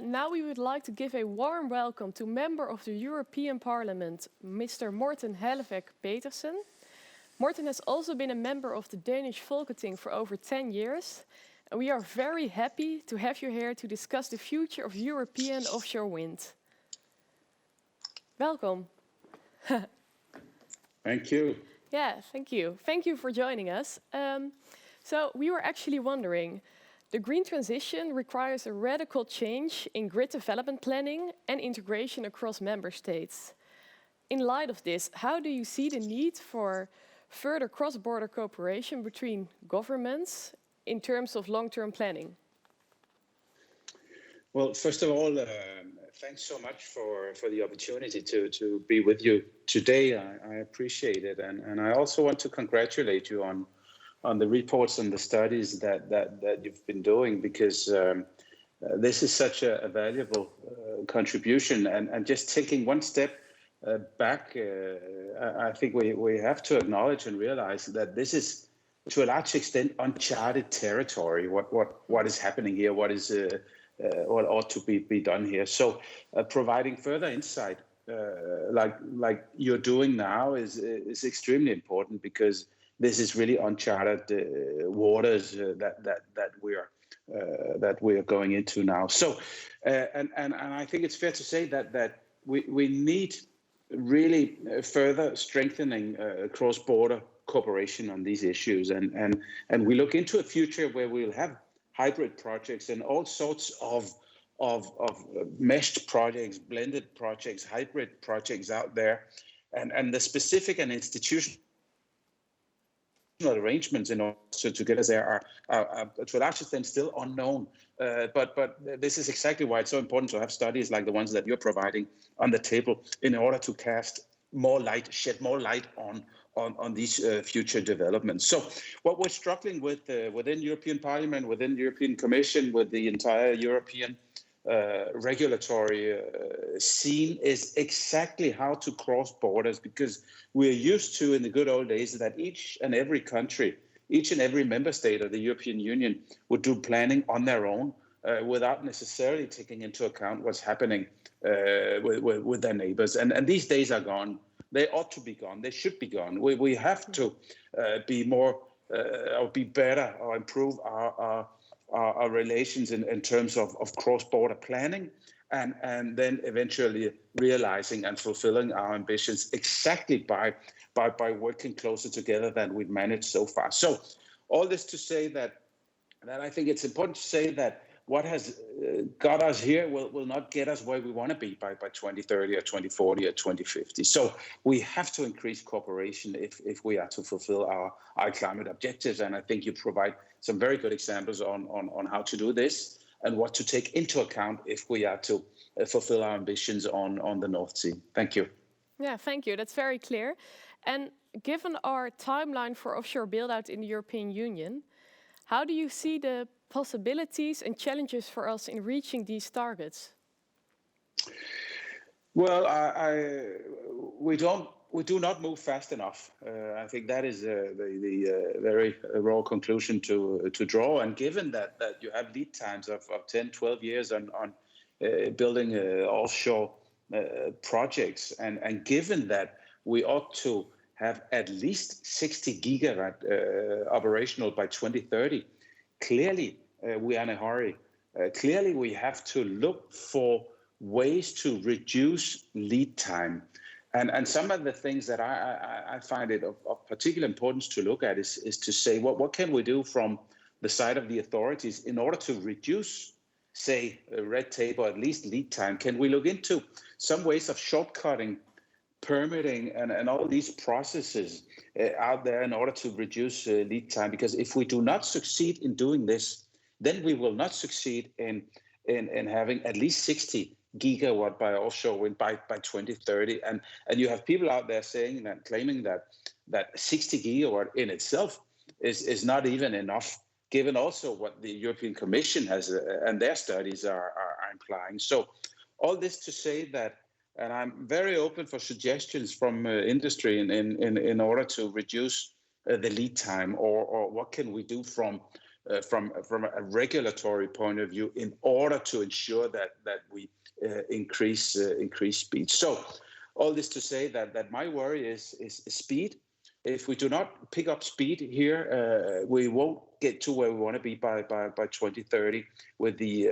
Now we would like to give a warm welcome to Member of the European Parliament, Mr. Morten Helveg Petersen. Morten has also been a member of the Danish Folketing for over 10 years, and we are very happy to have you here to discuss the future of European offshore wind. Welcome. Thank you. Yeah, thank you. Thank you for joining us. So we were actually wondering, the green transition requires a radical change in grid development planning and integration across member states. In light of this, how do you see the need for further cross-border cooperation between governments in terms of long-term planning? Well, first of all, thanks so much for the opportunity to be with you today. I appreciate it. And I also want to congratulate you on the reports and the studies that you've been doing, because this is such a valuable contribution. And just taking one step back, I think we have to acknowledge and realize that this is, to a large extent, uncharted territory. What is happening here? What ought to be done here? So, providing further insight, like you're doing now, is extremely important, because this is really uncharted waters that we are going into now. So, and I think it's fair to say that we need really further strengthening cross-border cooperation on these issues, and we look into a future where we'll have hybrid projects and all sorts of meshed projects, blended projects, hybrid projects out there, and the specific and institutional arrangements in order to get us there are to a large extent still unknown. But this is exactly why it's so important to have studies like the ones that you're providing on the table, in order to shed more light on these future developments. So what we're struggling with within European Parliament, within the European Commission, with the entire European regulatory scene, is exactly how to cross borders, because we're used to, in the good old days, that each and every country, each and every member state of the European Union would do planning on their own without necessarily taking into account what's happening with their neighbors. And these days are gone. They ought to be gone. They should be gone. We have to be more or be better or improve our relations in terms of cross-border planning, and then eventually realizing and fulfilling our ambitions exactly by working closer together than we've managed so far. So all this to say that I think it's important to say that what has got us here will not get us where we want to be by 2030 or 2040 or 2050. So we have to increase cooperation if we are to fulfill our climate objectives. And I think you provide some very good examples on how to do this and what to take into account if we are to fulfill our ambitions on the North Sea. Thank you. Yeah, thank you. That's very clear. And given our timeline for offshore build-out in the European Union, how do you see the possibilities and challenges for us in reaching these targets? Well, we do not move fast enough. I think that is the very raw conclusion to draw. And given that you have lead times of 10, 12 years on building offshore projects, and given that we ought to have at least 60 gigawatt operational by 2030, clearly we are in a hurry. Clearly we have to look for ways to reduce lead time. And some of the things that I find it of particular importance to look at is to say, what can we do from the side of the authorities in order to reduce, say, red tape or at least lead time? Can we look into some ways of shortcutting permitting and all these processes out there in order to reduce lead time? Because if we do not succeed in doing this, then we will not succeed in having at least 60 gigawatt by offshore wind by 2030. And you have people out there saying that, claiming that 60 gigawatt in itself is not even enough, given also what the European Commission has and their studies are implying. So all this to say that, and I'm very open for suggestions from industry in order to reduce the lead time, or what can we do from from a regulatory point of view in order to ensure that we increase speed. So all this to say that my worry is speed. If we do not pick up speed here, we won't get to where we want to be by 2030 with the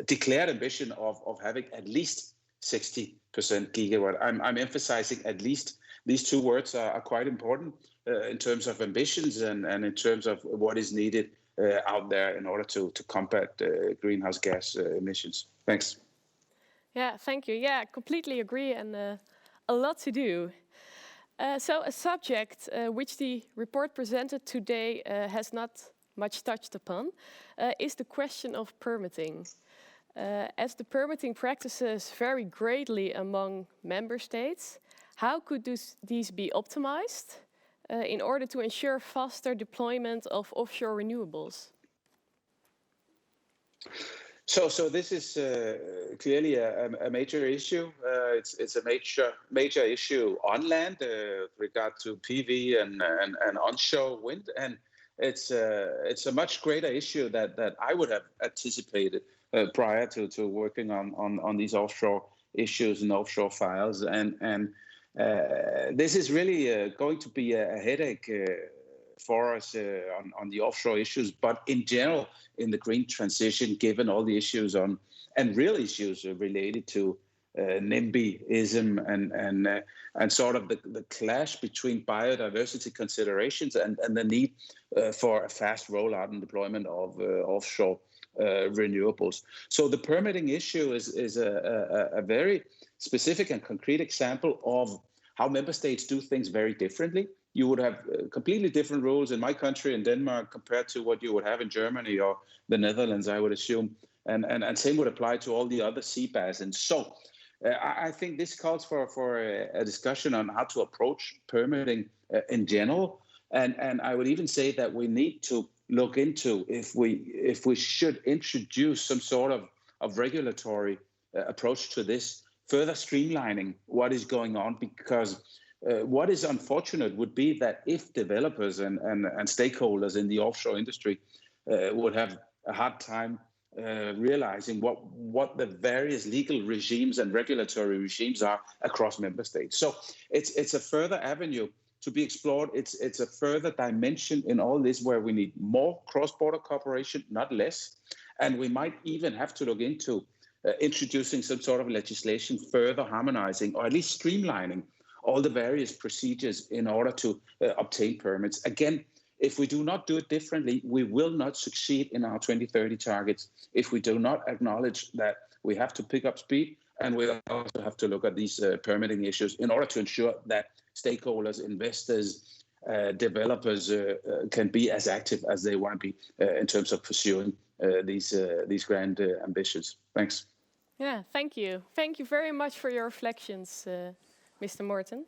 declared ambition of having at least 60% gigawatt. I'm emphasizing at least. These two words are quite important in terms of ambitions and in terms of what is needed out there in order to combat greenhouse gas emissions. Thanks. Yeah, thank you. Yeah, I completely agree, and a lot to do. So a subject which the report presented today has not much touched upon is the question of permitting. As the permitting practices vary greatly among member states, how could these be optimized in order to ensure faster deployment of offshore renewables? So this is clearly a major issue. It's a major issue on land with regard to PV and onshore wind, and it's a much greater issue that I would have anticipated prior to working on these offshore issues and offshore files, and this is really going to be a headache for us on the offshore issues, but in general in the green transition, given all the issues and real issues related to NIMBYism and sort of the clash between biodiversity considerations and the need for a fast rollout and deployment of offshore renewables. So the permitting issue is a very specific and concrete example of how member states do things very differently. You would have completely different rules in my country, in Denmark, compared to what you would have in Germany or the Netherlands, I would assume. And same would apply to all the other sea basins. So I think this calls for a discussion on how to approach permitting in general. And I would even say that we need to look into if we should introduce some sort of regulatory approach to this, further streamlining what is going on, because what is unfortunate would be that if developers and stakeholders in the offshore industry would have a hard time realizing what the various legal regimes and regulatory regimes are across member states. So it's a further avenue to be explored. It's a further dimension in all this where we need more cross-border cooperation, not less. And we might even have to look into introducing some sort of legislation, further harmonizing or at least streamlining all the various procedures in order to obtain permits. Again, if we do not do it differently, we will not succeed in our 2030 targets if we do not acknowledge that we have to pick up speed, and we also have to look at these permitting issues in order to ensure that stakeholders, investors, developers can be as active as they want to be in terms of pursuing these grand ambitions. Thanks. Yeah, thank you. Thank you very much for your reflections, Mr. Morten.